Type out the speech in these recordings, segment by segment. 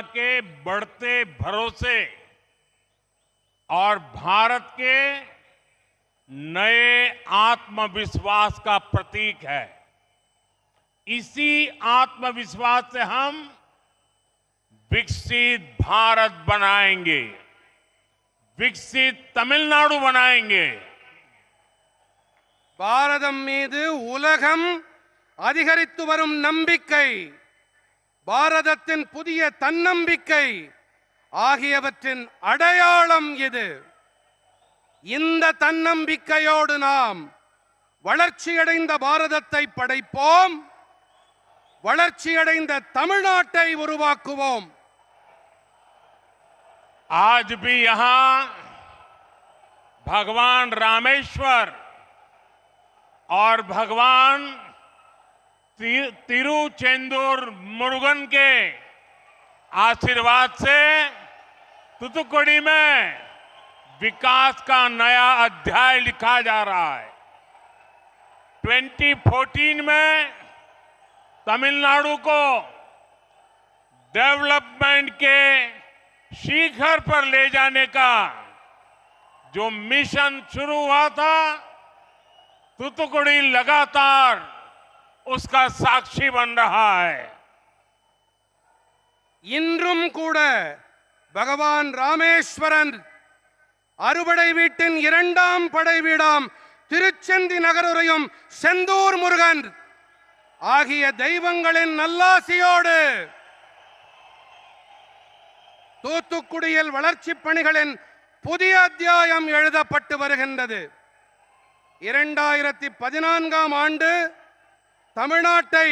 के बढ़ते भरोसे और भारत के नए आत्मविश्वास का प्रतीक है। इसी आत्मविश्वास से हम विकसित भारत बनाएंगे, विकसित तमिलनाडु बनाएंगे। பாரதம் மீது உலகம் அதிகரித்து வரும் நம்பிக்கை, பாரதத்தின் புதிய தன்னம்பிக்கை ஆகியவற்றின் அடையாளம் இது. இந்த தன்னம்பிக்கையோடு நாம் வளர்ச்சியடைந்த பாரதத்தை படைப்போம், வளர்ச்சியடைந்த தமிழ்நாட்டை உருவாக்குவோம். आज भी यहां भगवान रामेश्वर और भगवान तिरुचेंदूर मुरुगन के आशीर्वाद से तूतुकुड़ी में विकास का नया अध्याय लिखा जा रहा है। 2014 में तमिलनाडु को डेवलपमेंट के शिखर पर ले जाने का जो मिशन शुरू हुआ था, तूतुकुड़ी लगातार उसका साक्षी बन रहा है। இன்றும் கூட பகவான் ராமேஸ்வரன் அறுபடை வீட்டின் இரண்டாம் படை வீடாம் திருச்செந்தி நகருரையும் செந்தூர் முருகன் ஆகிய தெய்வங்களின் நல்லாசியோடு தூத்துக்குடியில் வளர்ச்சி பணிகளின் புதிய அத்தியாயம் எழுதப்பட்டு வருகின்றது. 2014ஆம் ஆண்டு தமிழ்நாட்டை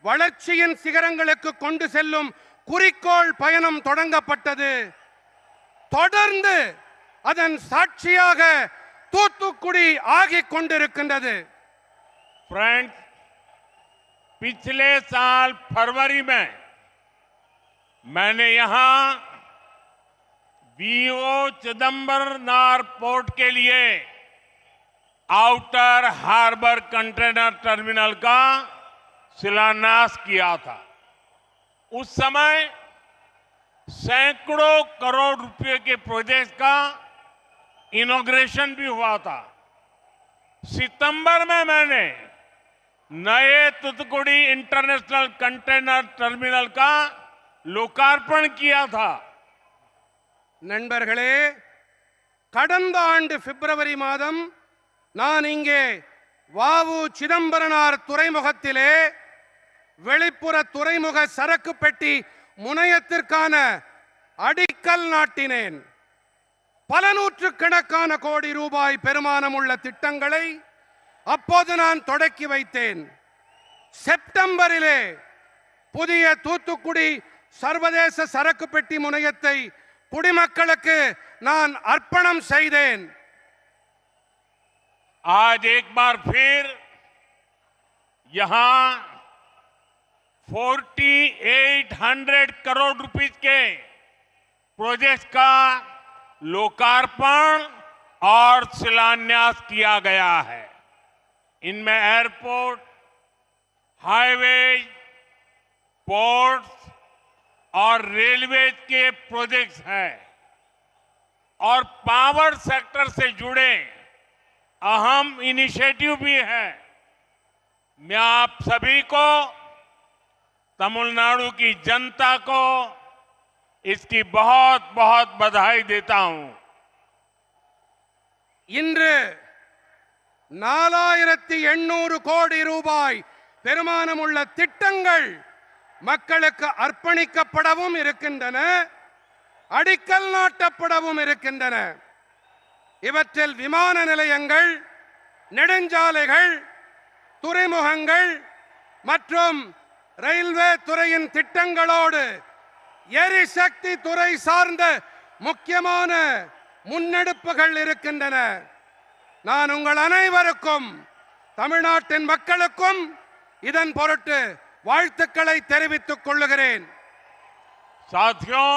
வளர்ச்சியின் சிகரங்களுக்கு கொண்டு செல்லும் குறிக்கோள் பயணம் தொடங்கப்பட்டது. தொடர்ந்து அதன் சாட்சியாக தூத்துக்குடி ஆகிக் கொண்டிருக்கின்றது. फ्रेंड्स, पिछले साल फरवरी में मैंने यहां वीओ चिदंबरनार पोर्ट के लिए आउटर हार्बर कंटेनर टर्मिनल का शिलान्यास किया था। उस समय सैकड़ों करोड़ रुपए के प्रोजेक्ट का इनॉग्रेशन भी हुआ था। सितंबर में मैंने नए तूतुकुड़ी इंटरनेशनल कंटेनर टर्मिनल का लोकार्पण किया था। நண்பர்களே, கடந்த ஆண்டு பிப்ரவரி மாதம் நான் இங்கே வாவு சிதம்பரனார் துறைமுகத்திலே வெளிப்புற துறைமுக சரக்கு பெட்டி முனையத்திற்கான அடிக்கல் நாட்டினேன். பல நூற்றுக்கணக்கான கோடி ரூபாய் பெருமானம் உள்ள திட்டங்களை அப்போது நான் தொடக்கி வைத்தேன். செப்டம்பரிலே புதிய தூத்துக்குடி சர்வதேச சரக்கு பெட்டி முனையத்தை குடிமக்களுக்கு நான் அர்ப்பணம் செய்தேன். आज एक बार फिर यहां 4800 करोड़ रुपीस के प्रोजेक्ट का लोकार्पण और शिलान्यास किया गया है। इनमें एयरपोर्ट, हाईवेज, पोर्ट्स और रेलवे के प्रोजेक्ट्स हैं और पावर सेक्टर से जुड़े अहम इनिशिएटिव भी है। मैं आप सभी को, तमिलनाडु की जनता को इसकी बहुत बहुत बधाई देता हूं। இன்று 4800 கோடி ரூபாய் பெருமானம் உள்ள திட்டங்கள் மக்களுக்கு அர்ப்பணிக்கப்படவும் இருக்கின்றன, அடிக்கல் நாட்டப்படவும் இருக்கின்றன. இவற்றில் விமான நிலையங்கள், நெடுஞ்சாலைகள், துறைமுகங்கள் மற்றும் ரயில்வே துறையின் திட்டங்களோடு எரிசக்தி துறை சார்ந்த முக்கியமான முன்னெடுப்புகள் இருக்கின்றன. நான் உங்கள் அனைவருக்கும், தமிழ்நாட்டின் மக்களுக்கும் இதன் பொருட்டு வாழ்த்துக்களை தெரிவித்துக் கொள்கிறேன். साथियों,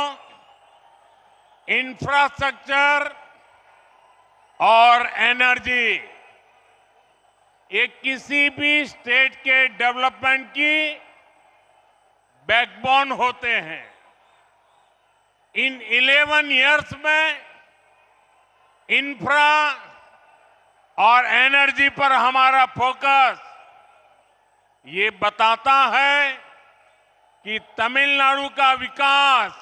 इंफ्रास्ट्रक्चर और एनर्जी ये किसी भी स्टेट के डेवलपमेंट की बैकबोन होते हैं। इन 11 इयर्स में इंफ्रा और एनर्जी पर हमारा फोकस ये बताता है कि तमिलनाडु का विकास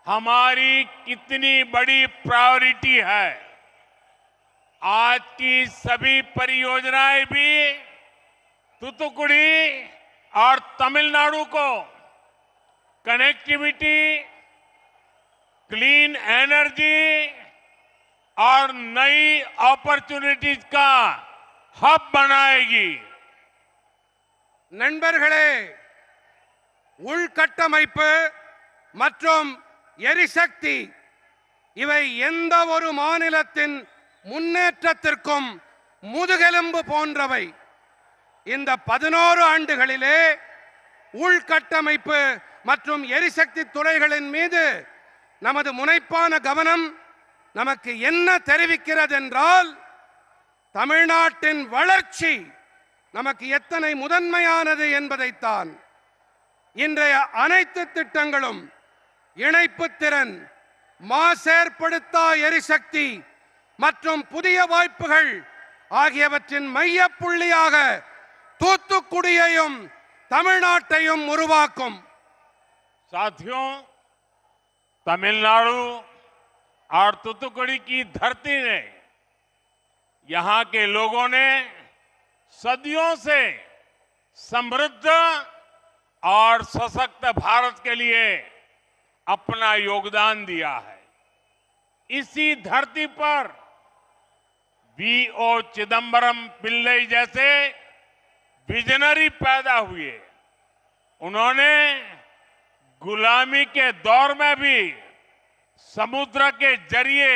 हमारी कितनी बड़ी प्रायोरिटी है। आज की सभी परियोजनाएं भी तूतुकुड़ी और तमिलनाडु को कनेक्टिविटी, क्लीन एनर्जी और नई अपॉर्चुनिटीज का हब बनाएगी। நண்பர்களே, உள்கட்டமைப்பு மற்றும் எரிசக்தி இவை எந்த ஒரு மாநிலத்தின் முன்னேற்றத்திற்கும் முதுகெலும்பு போன்றவை. இந்த 11 ஆண்டுகளிலே உள்கட்டமைப்பு மற்றும் எரிசக்தி துறைகளின் மீது நமது முனைப்பான கவனம் நமக்கு என்ன தெரிவிக்கிறது என்றால், தமிழ்நாட்டின் வளர்ச்சி நமக்கு எத்தனை முதன்மையானது என்பதைத்தான். இன்றைய அனைத்து திட்டங்களும் இணைப்பு திறன், மாசேற்படுத்தா எரிசக்தி மற்றும் புதிய வாய்ப்புகள் ஆகியவற்றின் மையப்புள்ளியாக தூத்துக்குடியையும் தமிழ்நாட்டையும் உருவாக்கும். साथियों, तमिलनाडु और तूतुकुड़ी की धरती ने, यहां के लोगों ने सदियों से समृद्ध और सशक्त भारत के लिए अपना योगदान दिया है। इसी धरती पर वीओ चिदंबरम पिल्लई जैसे विजनरी पैदा हुए। उन्होंने गुलामी के दौर में भी समुद्र के जरिए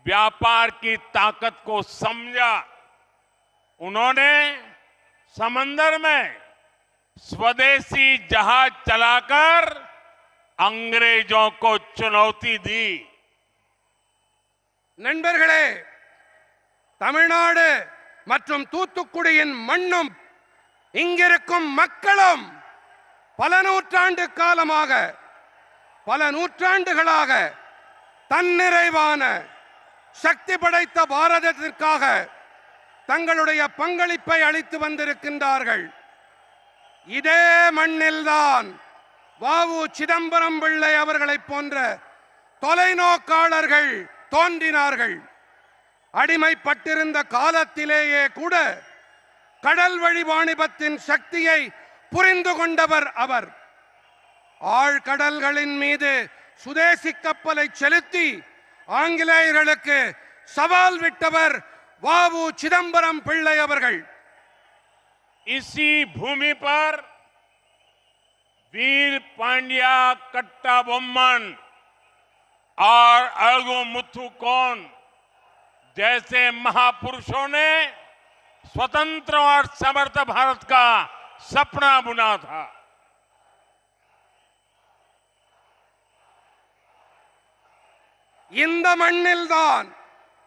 व्यापार की ताकत को समझा। उन्होंने समंदर में स्वदेशी जहाज चलाकर अंग्रेजों को चुनौती दी। நண்பர்களே, தமிழ்நாடு மற்றும் தூத்துக்குடியின் மண்ணும் இங்கிருக்கும் மக்களும் பல நூற்றாண்டு காலமாக, பல நூற்றாண்டுகளாக தன்னிறைவான சக்தி படைத்த பாரதத்திற்காக தங்களுடைய பங்களிப்பை அளித்து வந்திருக்கின்றார்கள். இதே மண்ணில்தான் வ.உ. சிதம்பரம் பிள்ளை அவர்களைப் போன்ற தொலைநோக்காளர்கள் தோன்றினார்கள். அடிமைப்பட்டிருந்த காலத்திலேயே கூட கடல் வழி வாணிபத்தின் சக்தியை புரிந்து கொண்டவர் அவர். ஆழ்கடல்களின் மீது சுதேசி கப்பலை செலுத்தி ஆங்கிலேயர்களுக்கு சவால் விட்டவர் வ.உ. சிதம்பரம் பிள்ளை அவர்கள். इसी भूमि पर वीर पांड्या कट्टाबोम्मन और अळगु मुथुकोन जैसे महापुरुषों ने स्वतंत्र और समर्थ भारत का सपना बुना था। இந்த மண்ணில்தான்